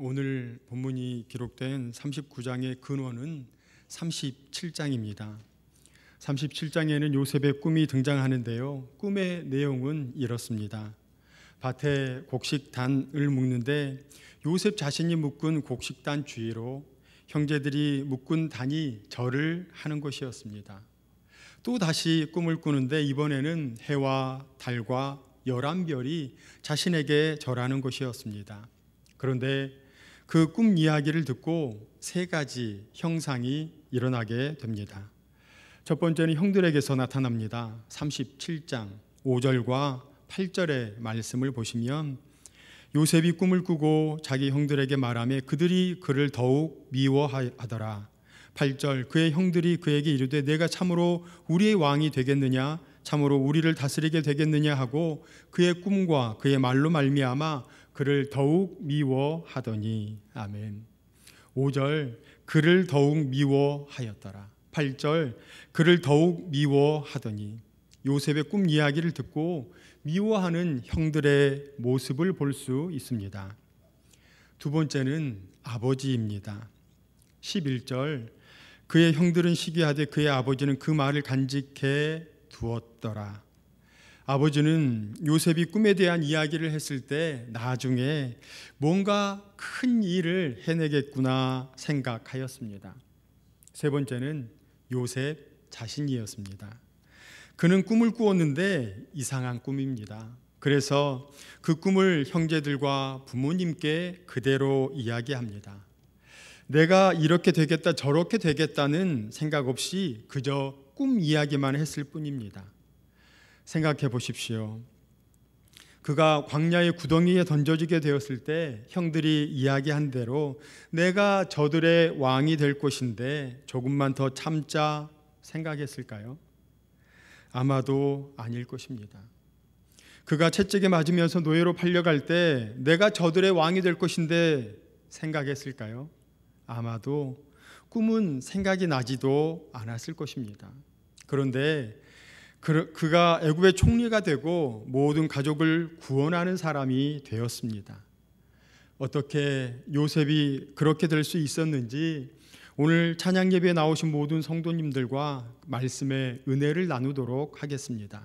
오늘 본문이 기록된 39장의 근원은 37장입니다. 37장에는 요셉의 꿈이 등장하는데요. 꿈의 내용은 이렇습니다. 밭에 곡식단을 묶는데 요셉 자신이 묶은 곡식단 주위로 형제들이 묶은 단이 절을 하는 것이었습니다. 또 다시 꿈을 꾸는데 이번에는 해와 달과 11별이 자신에게 절하는 것이었습니다. 그런데 그 꿈 이야기를 듣고 세 가지 형상이 일어나게 됩니다. 첫 번째는 형들에게서 나타납니다. 37장 5절과 8절의 말씀을 보시면 요셉이 꿈을 꾸고 자기 형들에게 말하며 그들이 그를 더욱 미워하더라. 8절 그의 형들이 그에게 이르되 내가 참으로 우리의 왕이 되겠느냐, 참으로 우리를 다스리게 되겠느냐 하고 그의 꿈과 그의 말로 말미암아 그를 더욱 미워하더니. 아멘. 5절 그를 더욱 미워하였더라. 8절 그를 더욱 미워하더니. 요셉의 꿈 이야기를 듣고 미워하는 형들의 모습을 볼 수 있습니다. 두 번째는 아버지입니다. 11절 그의 형들은 시기하되 그의 아버지는 그 말을 간직해 두었더라. 아버지는 요셉이 꿈에 대한 이야기를 했을 때 나중에 뭔가 큰 일을 해내겠구나 생각하였습니다. 세 번째는 요셉 자신이었습니다. 그는 꿈을 꾸었는데 이상한 꿈입니다. 그래서 그 꿈을 형제들과 부모님께 그대로 이야기합니다. 내가 이렇게 되겠다 저렇게 되겠다는 생각 없이 그저 꿈 이야기만 했을 뿐입니다. 생각해 보십시오. 그가 광야의 구덩이에 던져지게 되었을 때 형들이 이야기한 대로 내가 저들의 왕이 될 것인데 조금만 더 참자 생각했을까요? 아마도 아닐 것입니다. 그가 채찍에 맞으면서 노예로 팔려갈 때 내가 저들의 왕이 될 것인데 생각했을까요? 아마도 꿈은 생각이 나지도 않았을 것입니다. 그런데 그가 애굽의 총리가 되고 모든 가족을 구원하는 사람이 되었습니다. 어떻게 요셉이 그렇게 될 수 있었는지 오늘 찬양 예배에 나오신 모든 성도님들과 말씀의 은혜를 나누도록 하겠습니다.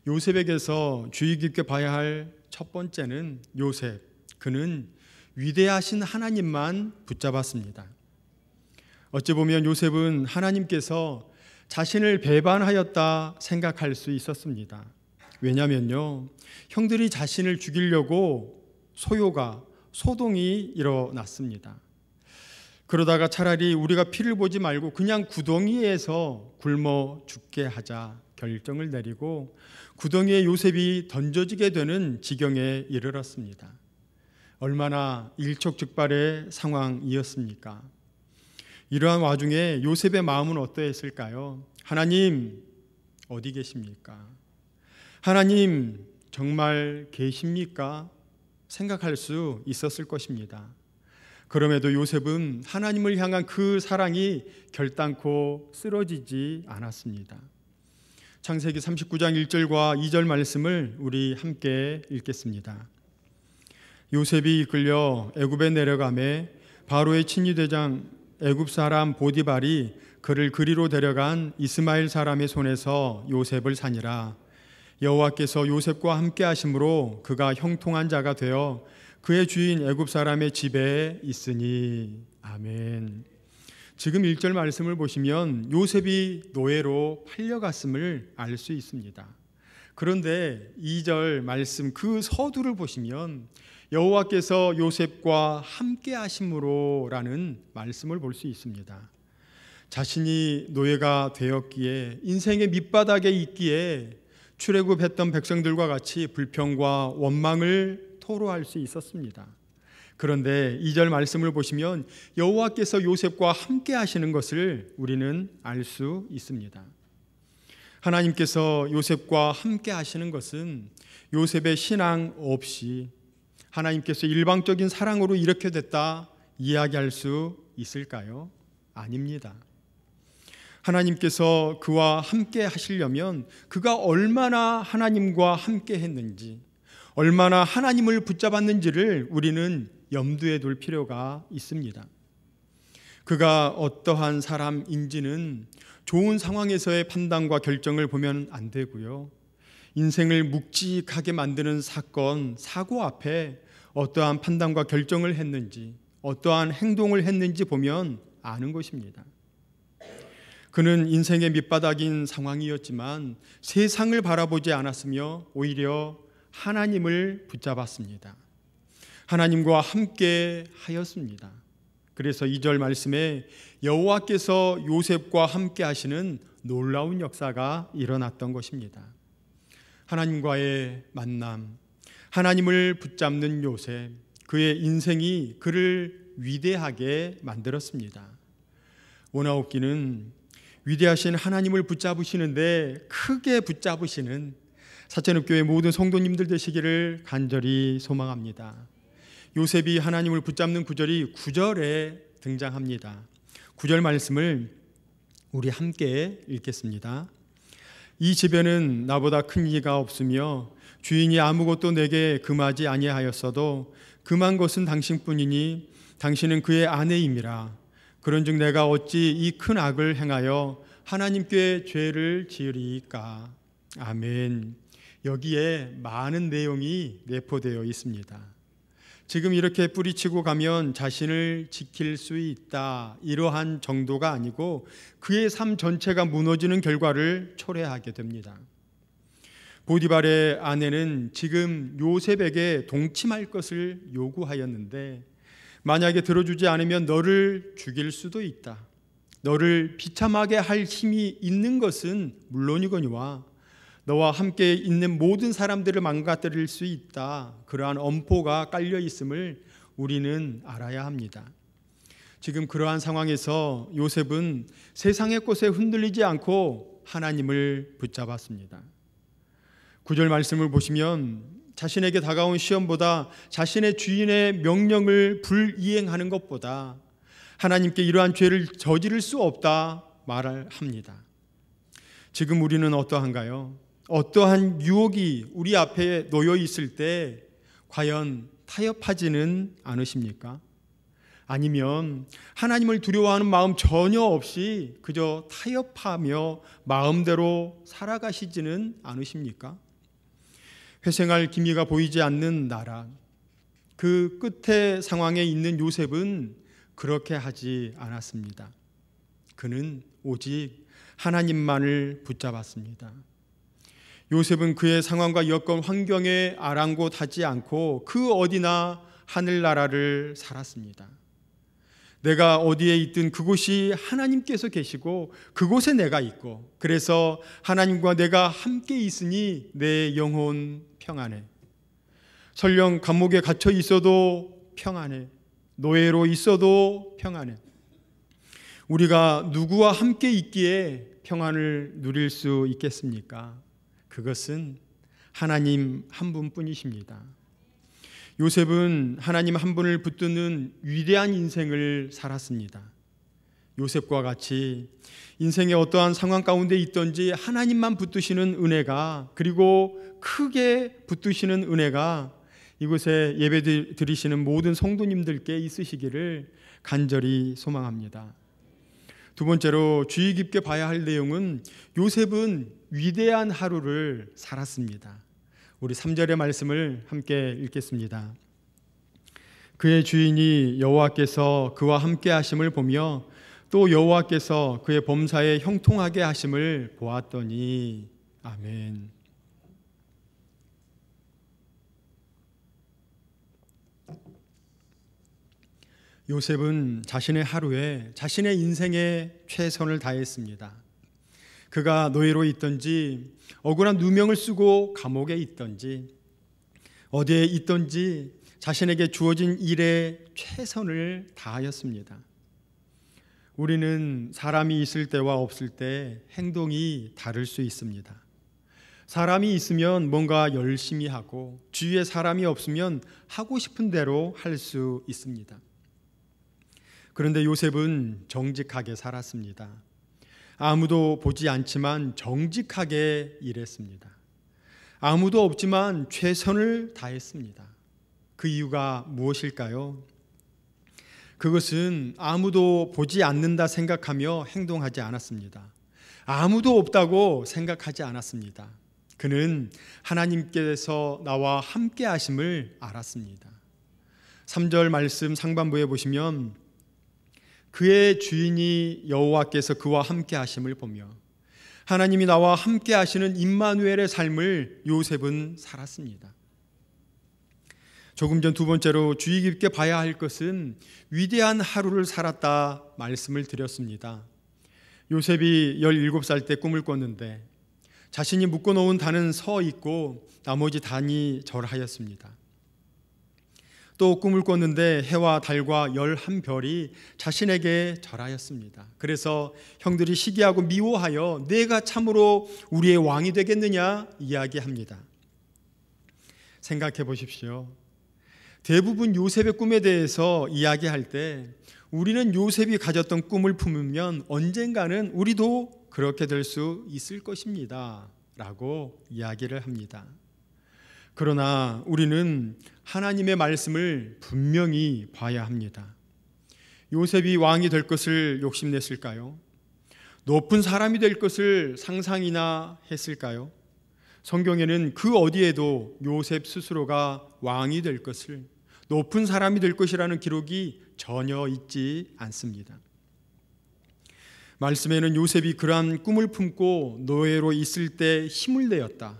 요셉에게서 주의 깊게 봐야 할 첫 번째는 요셉, 그는 위대하신 하나님만 붙잡았습니다. 어찌 보면 요셉은 하나님께서 자신을 배반하였다 생각할 수 있었습니다. 왜냐하면요, 형들이 자신을 죽이려고 소동이 일어났습니다. 그러다가 차라리 우리가 피를 보지 말고 그냥 구덩이에서 굶어 죽게 하자 결정을 내리고 구덩이에 요셉이 던져지게 되는 지경에 이르렀습니다. 얼마나 일촉즉발의 상황이었습니까? 이러한 와중에 요셉의 마음은 어떠했을까요? 하나님 어디 계십니까? 하나님 정말 계십니까? 생각할 수 있었을 것입니다. 그럼에도 요셉은 하나님을 향한 그 사랑이 결단코 쓰러지지 않았습니다. 창세기 39장 1절과 2절 말씀을 우리 함께 읽겠습니다. 요셉이 이끌려 애굽에 내려가매 바로의 친위대장 애굽 사람 보디발이 그를 그리로 데려간 이스마엘 사람의 손에서 요셉을 사니라. 여호와께서 요셉과 함께 하심으로 그가 형통한 자가 되어 그의 주인 애굽 사람의 집에 있으니. 아멘. 지금 1절 말씀을 보시면 요셉이 노예로 팔려갔음을 알 수 있습니다. 그런데 2절 말씀 그 서두를 보시면 여호와께서 요셉과 함께 하심으로라는 말씀을 볼 수 있습니다. 자신이 노예가 되었기에 인생의 밑바닥에 있기에 출애굽했던 백성들과 같이 불평과 원망을 토로할 수 있었습니다. 그런데 2절 말씀을 보시면 여호와께서 요셉과 함께 하시는 것을 우리는 알 수 있습니다. 하나님께서 요셉과 함께 하시는 것은 요셉의 신앙 없이 하나님께서 일방적인 사랑으로 이렇게 됐다 이야기할 수 있을까요? 아닙니다. 하나님께서 그와 함께 하시려면 그가 얼마나 하나님과 함께 했는지, 얼마나 하나님을 붙잡았는지를 우리는 염두에 둘 필요가 있습니다. 그가 어떠한 사람인지는 좋은 상황에서의 판단과 결정을 보면 안 되고요. 인생을 묵직하게 만드는 사건, 사고 앞에 어떠한 판단과 결정을 했는지, 어떠한 행동을 했는지 보면 아는 것입니다. 그는 인생의 밑바닥인 상황이었지만 세상을 바라보지 않았으며 오히려 하나님을 붙잡았습니다. 하나님과 함께 하였습니다. 그래서 2절 말씀에 여호와께서 요셉과 함께 하시는 놀라운 역사가 일어났던 것입니다. 하나님과의 만남, 하나님을 붙잡는 요셉, 그의 인생이 그를 위대하게 만들었습니다. 원하옵기는 위대하신 하나님을 붙잡으시는데 크게 붙잡으시는 사천읍교회 모든 성도님들 되시기를 간절히 소망합니다. 요셉이 하나님을 붙잡는 구절이 9절에 등장합니다. 9절 말씀을 우리 함께 읽겠습니다. 이 집에는 나보다 큰 이가 없으며 주인이 아무것도 내게 금하지 아니하였어도 금한 것은 당신뿐이니 당신은 그의 아내임이라. 그런즉 내가 어찌 이 큰 악을 행하여 하나님께 죄를 지으리까. 아멘. 여기에 많은 내용이 내포되어 있습니다. 지금 이렇게 뿌리치고 가면 자신을 지킬 수 있다, 이러한 정도가 아니고 그의 삶 전체가 무너지는 결과를 초래하게 됩니다. 보디발의 아내는 지금 요셉에게 동침할 것을 요구하였는데 만약에 들어주지 않으면 너를 죽일 수도 있다. 너를 비참하게 할 힘이 있는 것은 물론이거니와 너와 함께 있는 모든 사람들을 망가뜨릴 수 있다. 그러한 엄포가 깔려 있음을 우리는 알아야 합니다. 지금 그러한 상황에서 요셉은 세상의 것에 흔들리지 않고 하나님을 붙잡았습니다. 9절 말씀을 보시면 자신에게 다가온 시험보다 자신의 주인의 명령을 불이행하는 것보다 하나님께 이러한 죄를 저지를 수 없다 말을 합니다. 지금 우리는 어떠한가요? 어떠한 유혹이 우리 앞에 놓여 있을 때 과연 타협하지는 않으십니까? 아니면 하나님을 두려워하는 마음 전혀 없이 그저 타협하며 마음대로 살아가시지는 않으십니까? 회생할 기미가 보이지 않는 나라, 그 끝의 상황에 있는 요셉은 그렇게 하지 않았습니다. 그는 오직 하나님만을 붙잡았습니다. 요셉은 그의 상황과 여건 환경에 아랑곳하지 않고 그 어디나 하늘나라를 살았습니다. 내가 어디에 있든 그곳이 하나님께서 계시고 그곳에 내가 있고 그래서 하나님과 내가 함께 있으니 내 영혼 평안해. 설령 감옥에 갇혀 있어도 평안해. 노예로 있어도 평안해. 우리가 누구와 함께 있기에 평안을 누릴 수 있겠습니까? 그것은 하나님 한 분뿐이십니다. 요셉은 하나님 한 분을 붙드는 위대한 인생을 살았습니다. 요셉과 같이 인생의 어떠한 상황 가운데 있든지 하나님만 붙드시는 은혜가, 그리고 크게 붙드시는 은혜가 이곳에 예배 드리시는 모든 성도님들께 있으시기를 간절히 소망합니다. 두 번째로 주의 깊게 봐야 할 내용은 요셉은 위대한 하루를 살았습니다. 우리 3절의 말씀을 함께 읽겠습니다. 그의 주인이 여호와께서 그와 함께 하심을 보며 또 여호와께서 그의 범사에 형통하게 하심을 보았더니. 아멘. 요셉은 자신의 하루에 자신의 인생에 최선을 다했습니다. 그가 노예로 있든지 억울한 누명을 쓰고 감옥에 있든지 어디에 있든지 자신에게 주어진 일에 최선을 다하였습니다. 우리는 사람이 있을 때와 없을 때 행동이 다를 수 있습니다. 사람이 있으면 뭔가 열심히 하고 주위에 사람이 없으면 하고 싶은 대로 할 수 있습니다. 그런데 요셉은 정직하게 살았습니다. 아무도 보지 않지만 정직하게 일했습니다. 아무도 없지만 최선을 다했습니다. 그 이유가 무엇일까요? 그것은 아무도 보지 않는다 생각하며 행동하지 않았습니다. 아무도 없다고 생각하지 않았습니다. 그는 하나님께서 나와 함께 하심을 알았습니다. 3절 말씀 상반부에 보시면 그의 주인이 여호와께서 그와 함께 하심을 보며 하나님이 나와 함께 하시는 임마누엘의 삶을 요셉은 살았습니다. 조금 전 두 번째로 주의 깊게 봐야 할 것은 위대한 하루를 살았다 말씀을 드렸습니다. 요셉이 17살 때 꿈을 꿨는데 자신이 묶어놓은 단은 서 있고 나머지 단이 절하였습니다. 또 꿈을 꿨는데 해와 달과 11별이 자신에게 절하였습니다. 그래서 형들이 시기하고 미워하여 내가 참으로 우리의 왕이 되겠느냐 이야기합니다. 생각해 보십시오. 대부분 요셉의 꿈에 대해서 이야기할 때 우리는 요셉이 가졌던 꿈을 품으면 언젠가는 우리도 그렇게 될 수 있을 것입니다 라고 이야기를 합니다. 그러나 우리는 하나님의 말씀을 분명히 봐야 합니다. 요셉이 왕이 될 것을 욕심냈을까요? 높은 사람이 될 것을 상상이나 했을까요? 성경에는 그 어디에도 요셉 스스로가 왕이 될 것을, 높은 사람이 될 것이라는 기록이 전혀 있지 않습니다. 말씀에는 요셉이 그러한 꿈을 품고 노예로 있을 때 힘을 내었다,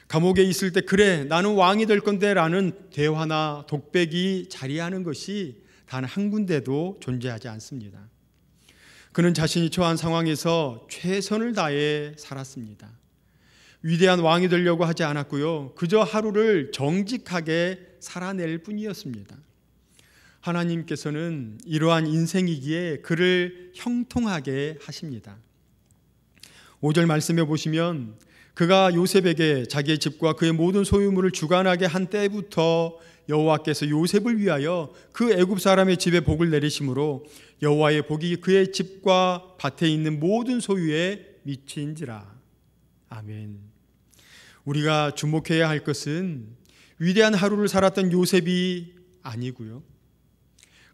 감옥에 있을 때 그래 나는 왕이 될 건데 라는 대화나 독백이 자리하는 것이 단 한 군데도 존재하지 않습니다. 그는 자신이 처한 상황에서 최선을 다해 살았습니다. 위대한 왕이 되려고 하지 않았고요, 그저 하루를 정직하게 살아낼 뿐이었습니다. 하나님께서는 이러한 인생이기에 그를 형통하게 하십니다. 5절 말씀해 보시면 그가 요셉에게 자기의 집과 그의 모든 소유물을 주관하게 한 때부터 여호와께서 요셉을 위하여 그 애굽 사람의 집에 복을 내리심으로 여호와의 복이 그의 집과 밭에 있는 모든 소유에 미친지라. 아멘. 우리가 주목해야 할 것은 위대한 하루를 살았던 요셉이 아니고요,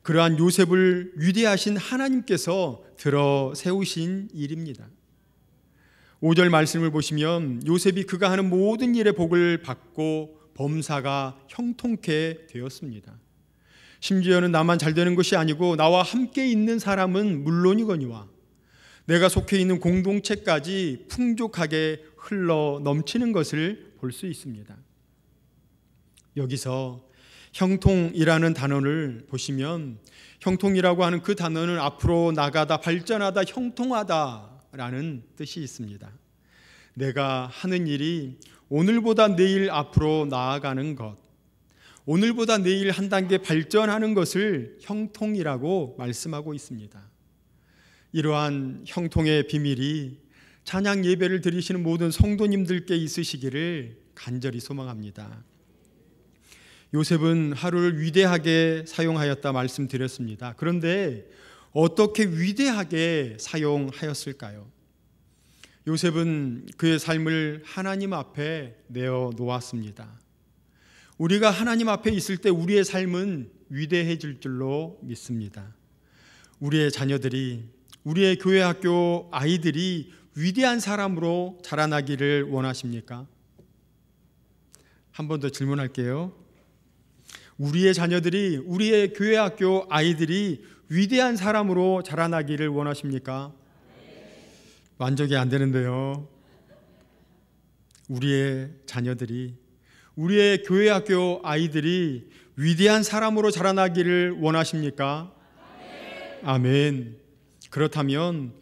그러한 요셉을 위대하신 하나님께서 들어 세우신 일입니다. 5절 말씀을 보시면 요셉이 그가 하는 모든 일의 복을 받고 범사가 형통케 되었습니다. 심지어는 나만 잘 되는 것이 아니고 나와 함께 있는 사람은 물론이거니와 내가 속해 있는 공동체까지 풍족하게 흘러 넘치는 것을 볼 수 있습니다. 여기서 형통이라는 단어를 보시면 형통이라고 하는 그 단어는 앞으로 나가다, 발전하다, 형통하다라는 뜻이 있습니다. 내가 하는 일이 오늘보다 내일 앞으로 나아가는 것, 오늘보다 내일 한 단계 발전하는 것을 형통이라고 말씀하고 있습니다. 이러한 형통의 비밀이 찬양 예배를 드리시는 모든 성도님들께 있으시기를 간절히 소망합니다. 요셉은 하루를 위대하게 사용하였다 말씀드렸습니다. 그런데 어떻게 위대하게 사용하였을까요? 요셉은 그의 삶을 하나님 앞에 내어 놓았습니다. 우리가 하나님 앞에 있을 때 우리의 삶은 위대해질 줄로 믿습니다. 우리의 자녀들이, 우리의 교회 학교 아이들이 위대한 사람으로 자라나기를 원하십니까? 한 번 더 질문할게요. 우리의 자녀들이, 우리의 교회 학교 아이들이 위대한 사람으로 자라나기를 원하십니까? 만족이 안 되는데요. 우리의 자녀들이, 우리의 교회 학교 아이들이 위대한 사람으로 자라나기를 원하십니까? 아멘. 그렇다면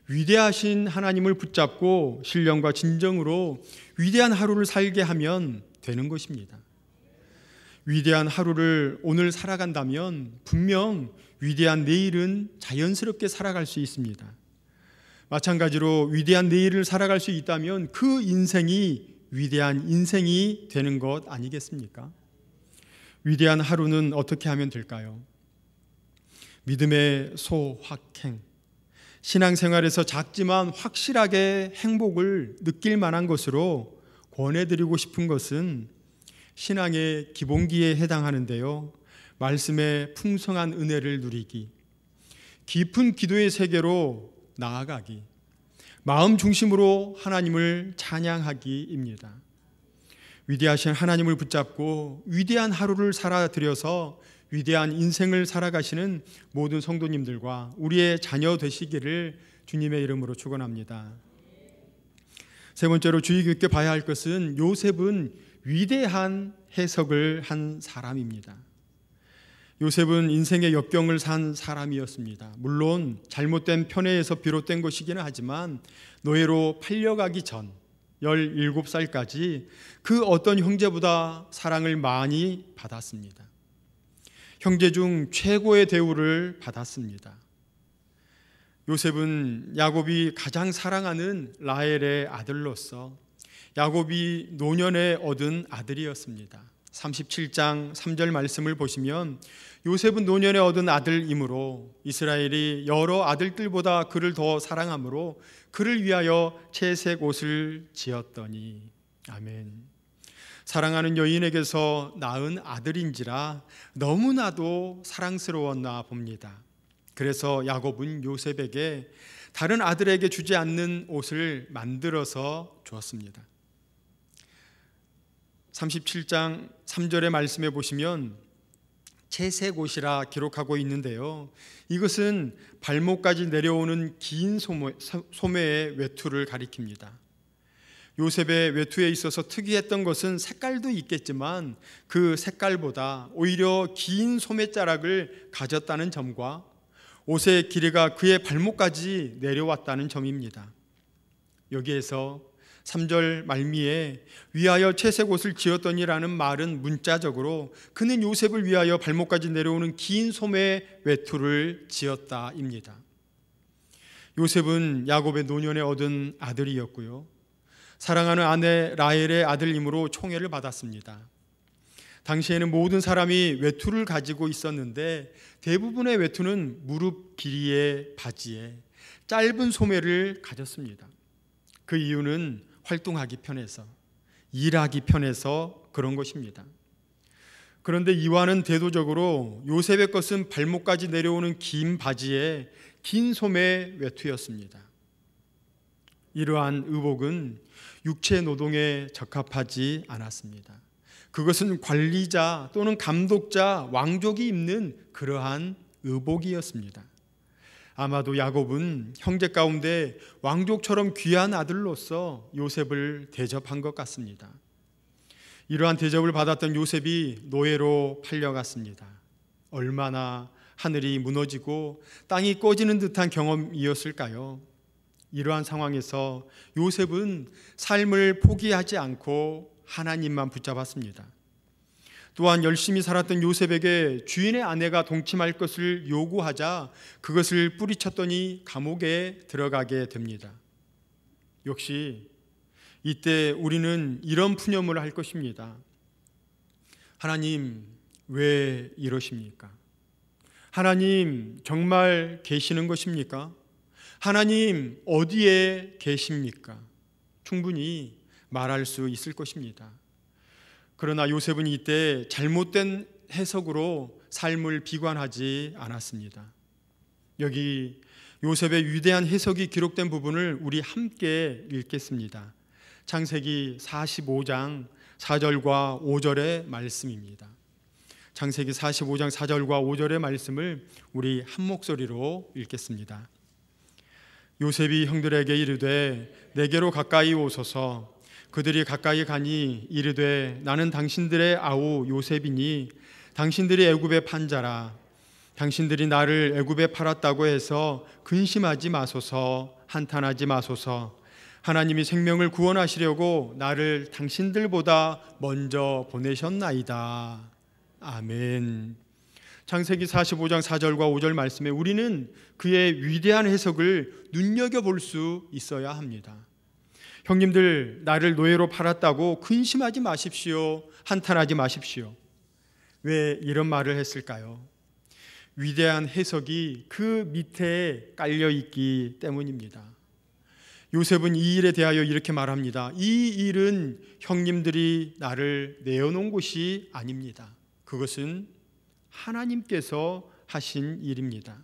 위대하신 하나님을 붙잡고 신령과 진정으로 위대한 하루를 살게 하면 되는 것입니다. 위대한 하루를 오늘 살아간다면 분명 위대한 내일은 자연스럽게 살아갈 수 있습니다. 마찬가지로 위대한 내일을 살아갈 수 있다면 그 인생이 위대한 인생이 되는 것 아니겠습니까? 위대한 하루는 어떻게 하면 될까요? 믿음의 소확행, 신앙생활에서 작지만 확실하게 행복을 느낄 만한 것으로 권해드리고 싶은 것은 신앙의 기본기에 해당하는데요. 말씀의 풍성한 은혜를 누리기, 깊은 기도의 세계로 나아가기, 마음 중심으로 하나님을 찬양하기입니다. 위대하신 하나님을 붙잡고 위대한 하루를 살아들여서 위대한 인생을 살아가시는 모든 성도님들과 우리의 자녀 되시기를 주님의 이름으로 축원합니다. 세 번째로 주의 깊게 봐야 할 것은 요셉은 위대한 해석을 한 사람입니다. 요셉은 인생의 역경을 산 사람이었습니다. 물론 잘못된 편애에서 비롯된 것이기는 하지만 노예로 팔려가기 전 17살까지 그 어떤 형제보다 사랑을 많이 받았습니다. 형제 중 최고의 대우를 받았습니다. 요셉은 야곱이 가장 사랑하는 라헬의 아들로서 야곱이 노년에 얻은 아들이었습니다. 37장 3절 말씀을 보시면 요셉은 노년에 얻은 아들이므로 이스라엘이 여러 아들들보다 그를 더 사랑하므로 그를 위하여 채색 옷을 지었더니. 아멘. 사랑하는 여인에게서 낳은 아들인지라 너무나도 사랑스러웠나 봅니다. 그래서 야곱은 요셉에게 다른 아들에게 주지 않는 옷을 만들어서 주었습니다. 37장 3절의 말씀에 보시면 채색 옷이라 기록하고 있는데요, 이것은 발목까지 내려오는 긴 소매의 외투를 가리킵니다. 요셉의 외투에 있어서 특이했던 것은 색깔도 있겠지만 그 색깔보다 오히려 긴 소매자락을 가졌다는 점과 옷의 길이가 그의 발목까지 내려왔다는 점입니다. 여기에서 3절 말미에 위하여 채색 옷을 지었더니라는 말은 문자적으로 그는 요셉을 위하여 발목까지 내려오는 긴 소매 외투를 지었다입니다. 요셉은 야곱의 노년에 얻은 아들이었고요, 사랑하는 아내 라헬의 아들이므로 총애를 받았습니다. 당시에는 모든 사람이 외투를 가지고 있었는데 대부분의 외투는 무릎 길이의 바지에 짧은 소매를 가졌습니다. 그 이유는 활동하기 편해서, 일하기 편해서 그런 것입니다. 그런데 이와는 대도적으로 요셉의 것은 발목까지 내려오는 긴 바지에 긴 소매 외투였습니다. 이러한 의복은 육체 노동에 적합하지 않았습니다. 그것은 관리자 또는 감독자, 왕족이 입는 그러한 의복이었습니다. 아마도 야곱은 형제 가운데 왕족처럼 귀한 아들로서 요셉을 대접한 것 같습니다. 이러한 대접을 받았던 요셉이 노예로 팔려갔습니다. 얼마나 하늘이 무너지고 땅이 꺼지는 듯한 경험이었을까요? 이러한 상황에서 요셉은 삶을 포기하지 않고 하나님만 붙잡았습니다. 또한 열심히 살았던 요셉에게 주인의 아내가 동침할 것을 요구하자 그것을 뿌리쳤더니 감옥에 들어가게 됩니다. 역시 이때 우리는 이런 푸념을 할 것입니다. 하나님, 왜 이러십니까? 하나님, 정말 계시는 것입니까? 하나님, 어디에 계십니까? 충분히 말할 수 있을 것입니다. 그러나 요셉은 이때 잘못된 해석으로 삶을 비관하지 않았습니다. 여기 요셉의 위대한 해석이 기록된 부분을 우리 함께 읽겠습니다. 창세기 45장 4절과 5절의 말씀입니다. 창세기 45장 4절과 5절의 말씀을 우리 한 목소리로 읽겠습니다. 요셉이 형들에게 이르되 내게로 가까이 오소서. 그들이 가까이 가니 이르되 나는 당신들의 아우 요셉이니 당신들이 애굽에 판 자라. 당신들이 나를 애굽에 팔았다고 해서 근심하지 마소서, 한탄하지 마소서. 하나님이 생명을 구원하시려고 나를 당신들보다 먼저 보내셨나이다. 아멘. 창세기 45장 4절과 5절 말씀에 우리는 그의 위대한 해석을 눈여겨볼 수 있어야 합니다. 형님들, 나를 노예로 팔았다고 근심하지 마십시오, 한탄하지 마십시오. 왜 이런 말을 했을까요? 위대한 해석이 그 밑에 깔려 있기 때문입니다. 요셉은 이 일에 대하여 이렇게 말합니다. 이 일은 형님들이 나를 내어놓은 것이 아닙니다. 그것은 하나님께서 하신 일입니다.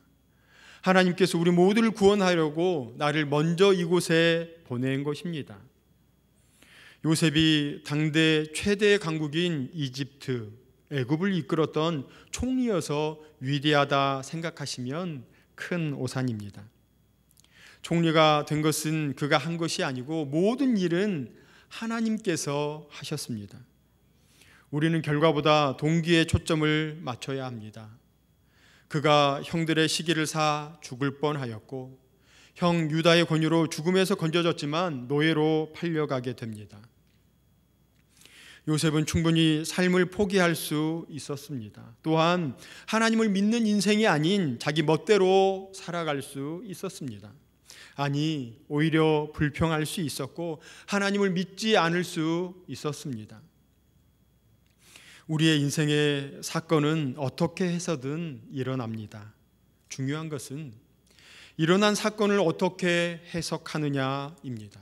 하나님께서 우리 모두를 구원하려고 나를 먼저 이곳에 보낸 것입니다. 요셉이 당대 최대 강국인 이집트, 애굽을 이끌었던 총리여서 위대하다 생각하시면 큰 오산입니다. 총리가 된 것은 그가 한 것이 아니고 모든 일은 하나님께서 하셨습니다. 우리는 결과보다 동기에 초점을 맞춰야 합니다. 그가 형들의 시기를 사 죽을 뻔하였고 형 유다의 권유로 죽음에서 건져졌지만 노예로 팔려가게 됩니다. 요셉은 충분히 삶을 포기할 수 있었습니다. 또한 하나님을 믿는 인생이 아닌 자기 멋대로 살아갈 수 있었습니다. 아니, 오히려 불평할 수 있었고 하나님을 믿지 않을 수 있었습니다. 우리의 인생의 사건은 어떻게 해서든 일어납니다. 중요한 것은 일어난 사건을 어떻게 해석하느냐입니다.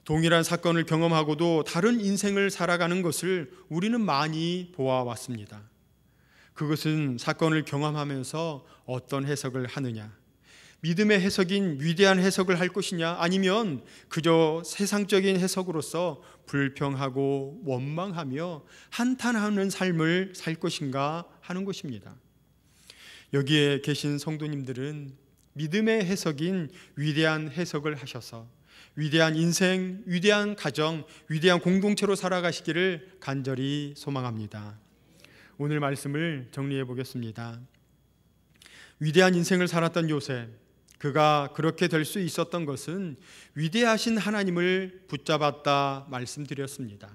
동일한 사건을 경험하고도 다른 인생을 살아가는 것을 우리는 많이 보아왔습니다. 그것은 사건을 경험하면서 어떤 해석을 하느냐, 믿음의 해석인 위대한 해석을 할 것이냐, 아니면 그저 세상적인 해석으로서 불평하고 원망하며 한탄하는 삶을 살 것인가 하는 것입니다. 여기에 계신 성도님들은 믿음의 해석인 위대한 해석을 하셔서 위대한 인생, 위대한 가정, 위대한 공동체로 살아가시기를 간절히 소망합니다. 오늘 말씀을 정리해 보겠습니다. 위대한 인생을 살았던 요셉, 그가 그렇게 될 수 있었던 것은 위대하신 하나님을 붙잡았다 말씀드렸습니다.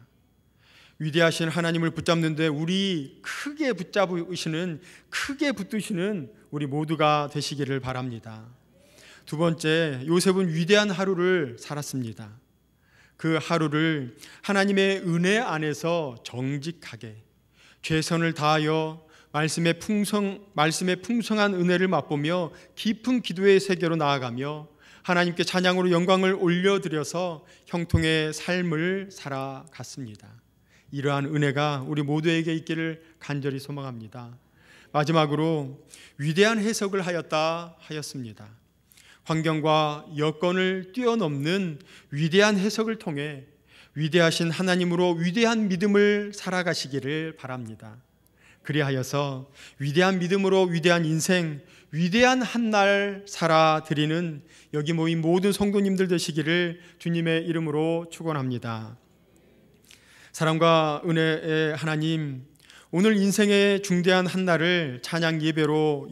위대하신 하나님을 붙잡는데 우리 크게 붙잡으시는, 크게 붙드시는 우리 모두가 되시기를 바랍니다. 두 번째, 요셉은 위대한 하루를 살았습니다. 그 하루를 하나님의 은혜 안에서 정직하게 최선을 다하여 말씀의 풍성한 은혜를 맛보며 깊은 기도의 세계로 나아가며 하나님께 찬양으로 영광을 올려드려서 형통의 삶을 살아갔습니다. 이러한 은혜가 우리 모두에게 있기를 간절히 소망합니다. 마지막으로 위대한 해석을 하였습니다. 환경과 여건을 뛰어넘는 위대한 해석을 통해 위대하신 하나님으로 위대한 믿음을 살아가시기를 바랍니다. 그리하여서 위대한 믿음으로 위대한 인생, 위대한 한날 살아드리는 여기 모인 모든 성도님들 되시기를 주님의 이름으로 축원합니다. 사랑과 은혜의 하나님, 오늘 인생의 중대한 한날을 찬양 예배로